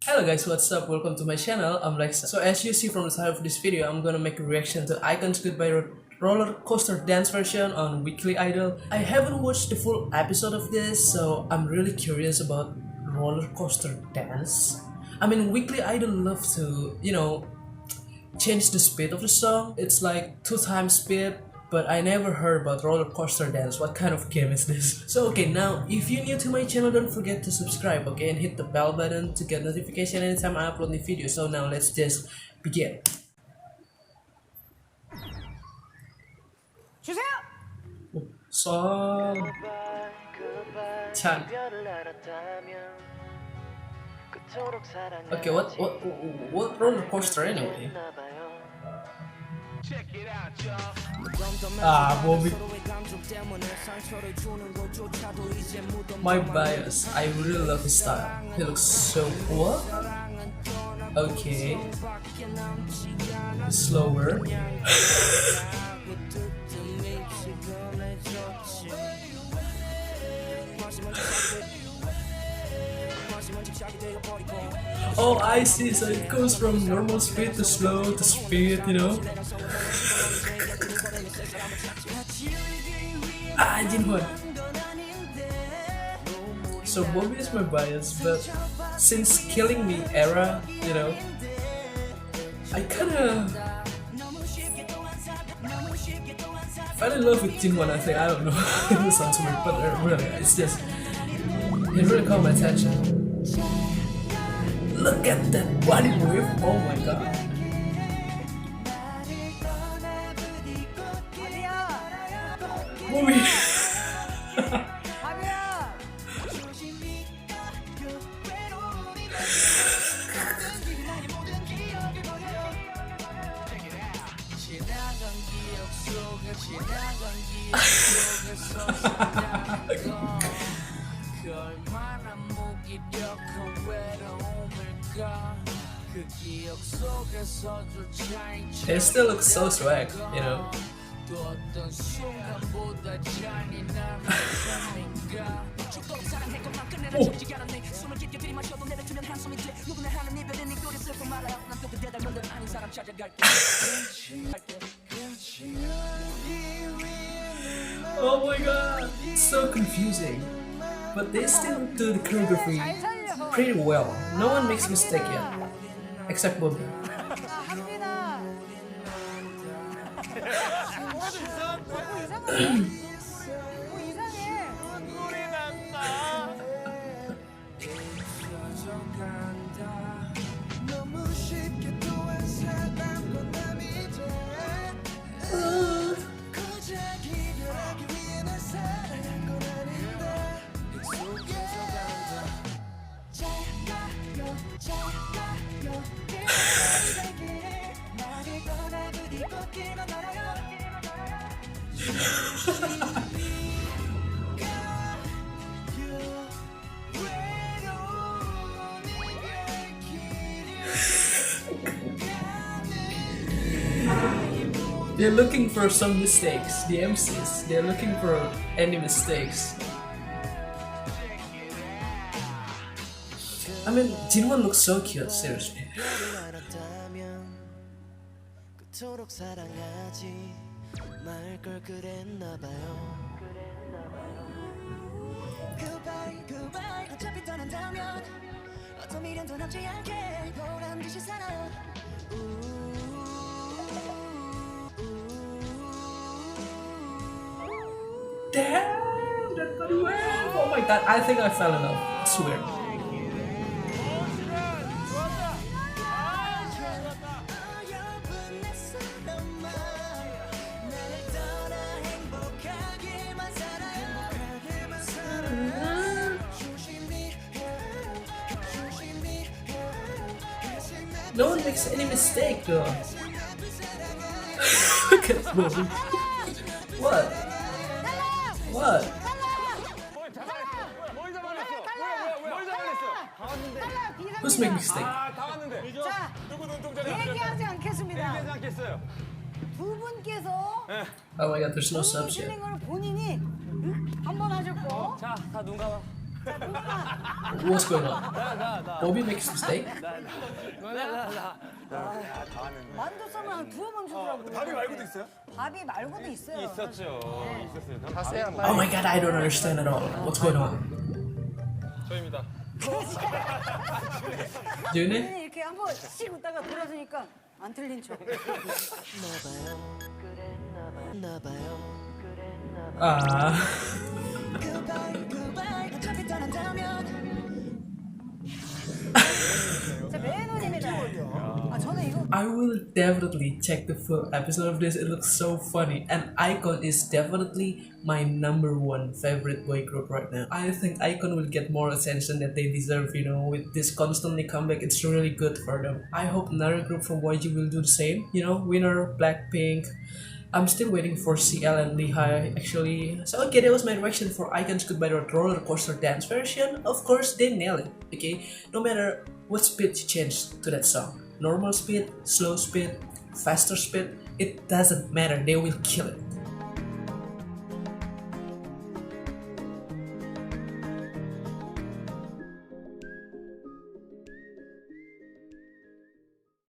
Hello guys, what's up? Welcome to my channel. I'm Lexa. So as you see from the title of this video, I'm gonna make a reaction to IKON's Goodbye Roller Coaster Dance version on Weekly Idol. I haven't watched the full episode of this, so I'm really curious about roller coaster dance. I mean, Weekly Idol love to, change the speed of the song. It's like 2 times speed, but I never heard about roller coaster dance. What kind of game is this? So okay, now if you're new to my channel, don't forget to subscribe, okay, and hit the bell button to get notification anytime I upload new video. So now let's just begin. Song Chan. Okay, what roller coaster anyway? Bobby. My bias. I really love his style. He looks so cool. Okay. Slower. Oh, I see. So it goes from normal speed to slow to speed, Jinhwan. So Bobby is my bias, but since Killing Me era, I kinda fell in love with Jinhwan. I think, I don't know. It sounds weird, but really, it's just, it really caught my attention. Look at that body wave! Oh my god! Movie. It still looks so swag, Oh my god, it's so confusing. But they still do the choreography pretty well. No one makes mistake yet, except Bobby. They're looking for some mistakes. The MCs, they're looking for any mistakes. I mean, Jinwon looks so cute, seriously. Damn, that body wave! Oh my god, I think I fell in love. I swear. No one makes any mistake though. Look at Bobby. What? What? Who's making mistake? 얘기하지 않겠습니다. 두 분께서 Oh my god, there's no subs yet. 틀린 걸 본인이 한번 하셨고. 자, 다 눈 감아. What's going on? Bobby makes mistake? 만두쌈을 한 두어 번 주더라고요. 밥이 말고도 있어요? 밥이 말고도 있어요. 있었죠. Oh my god, I don't understand at all. What's going on? 저입니다. June? 이렇게 한 번씩 웃다가 돌아서니까 안 틀린 척. Ah. 자, 매너님이다. 아, 저는 이거 I will definitely check the full episode of this. It looks so funny, and IKON is definitely my #1 favorite boy group right now. I think IKON will get more attention that they deserve. You know, with this constantly comeback, it's really good for them. I hope another group from YG will do the same. You know, winner Blackpink. I'm still waiting for CL and LAKEY actually. So okay, that was my reaction for IKON's Goodbye Roller Coaster Dance version. Of course, they nail it. Okay, no matter what speed you change to that song, normal speed, slow speed, faster speed, it doesn't matter. They will kill it.